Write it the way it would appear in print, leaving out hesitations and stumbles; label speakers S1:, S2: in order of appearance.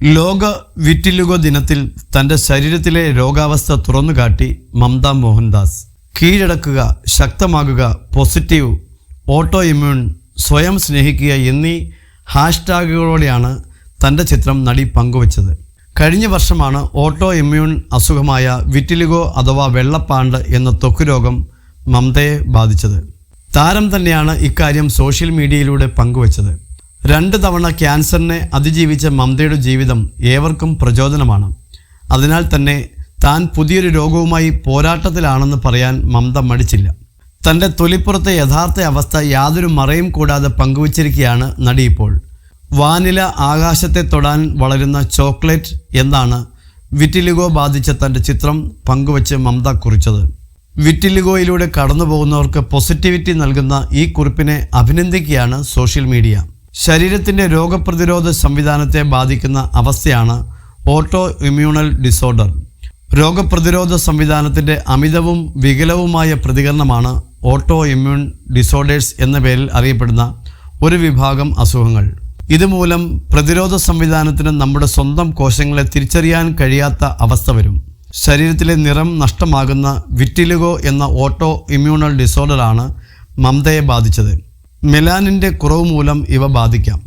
S1: ലോക വിറ്റിലിഗോ ദിനത്തിൽ തൻ്റെ ശരീരത്തിലെ രോഗാവസ്ഥ തുറന്നുകാട്ടി മമത മോഹൻദാസ്. കീഴടക്കുക, ശക്തമാകുക, പോസിറ്റീവ്, ഓട്ടോ ഇമ്മ്യൂൺ, സ്വയം സ്നേഹിക്കുക എന്നീ ഹാഷ്ടാഗുകളോടെയാണ് തൻ്റെ ചിത്രം നടി പങ്കുവച്ചത്. കഴിഞ്ഞ വർഷമാണ് ഓട്ടോ ഇമ്മ്യൂൺ അസുഖമായ വിറ്റിലിഗോ അഥവാ വെള്ളപ്പാണ്ട് എന്ന ത്വക്ക് രോഗം മമതയെ ബാധിച്ചത്. താരം തന്നെയാണ് ഇക്കാര്യം സോഷ്യൽ മീഡിയയിലൂടെ പങ്കുവച്ചത്. 2 തവണ ക്യാൻസറിനെ അതിജീവിച്ച മമതയുടെ ജീവിതം ഏവർക്കും പ്രചോദനമാണ്. അതിനാൽ തന്നെ താൻ പുതിയൊരു രോഗവുമായി പോരാട്ടത്തിലാണെന്ന് പറയാൻ മമത മടിച്ചില്ല. തൻ്റെ തൊലിപ്പുറത്തെ യഥാർത്ഥ അവസ്ഥ യാതൊരു മറയും കൂടാതെ പങ്കുവച്ചിരിക്കുകയാണ് നടി ഇപ്പോൾ. വാനില ആകാശത്തെ തൊടാൻ വളരുന്ന ചോക്ലേറ്റ് എന്നാണ് വിറ്റിലിഗോ ബാധിച്ച തൻ്റെ ചിത്രം പങ്കുവച്ച് മമത കുറിച്ചത്. വിറ്റിലിഗോയിലൂടെ കടന്നു പോകുന്നവർക്ക് പോസിറ്റിവിറ്റി നൽകുന്ന ഈ കുറിപ്പിനെ അഭിനന്ദിക്കുകയാണ് സോഷ്യൽ മീഡിയ. ശരീരത്തിൻ്റെ രോഗപ്രതിരോധ സംവിധാനത്തെ ബാധിക്കുന്ന അവസ്ഥയാണ് ഓട്ടോ ഇമ്മ്യൂണൽ ഡിസോർഡർ. രോഗപ്രതിരോധ സംവിധാനത്തിൻ്റെ അമിതവും വികലവുമായ പ്രതികരണമാണ് ഓട്ടോ ഇമ്മ്യൂൺ ഡിസോർഡേഴ്സ് എന്ന പേരിൽ അറിയപ്പെടുന്ന ഒരു വിഭാഗം അസുഖങ്ങൾ. ഇതുമൂലം പ്രതിരോധ സംവിധാനത്തിന് നമ്മുടെ സ്വന്തം കോശങ്ങളെ തിരിച്ചറിയാൻ കഴിയാത്ത അവസ്ഥ വരും. ശരീരത്തിലെ നിറം നഷ്ടമാകുന്ന വിറ്റിലിഗോ എന്ന ഓട്ടോ ഇമ്മ്യൂണൽ ഡിസോർഡറാണ് മമതയെ ബാധിച്ചത്. മെലാനിൻ്റെ കുറവ് മൂലം ഇവ ബാധിക്കാം.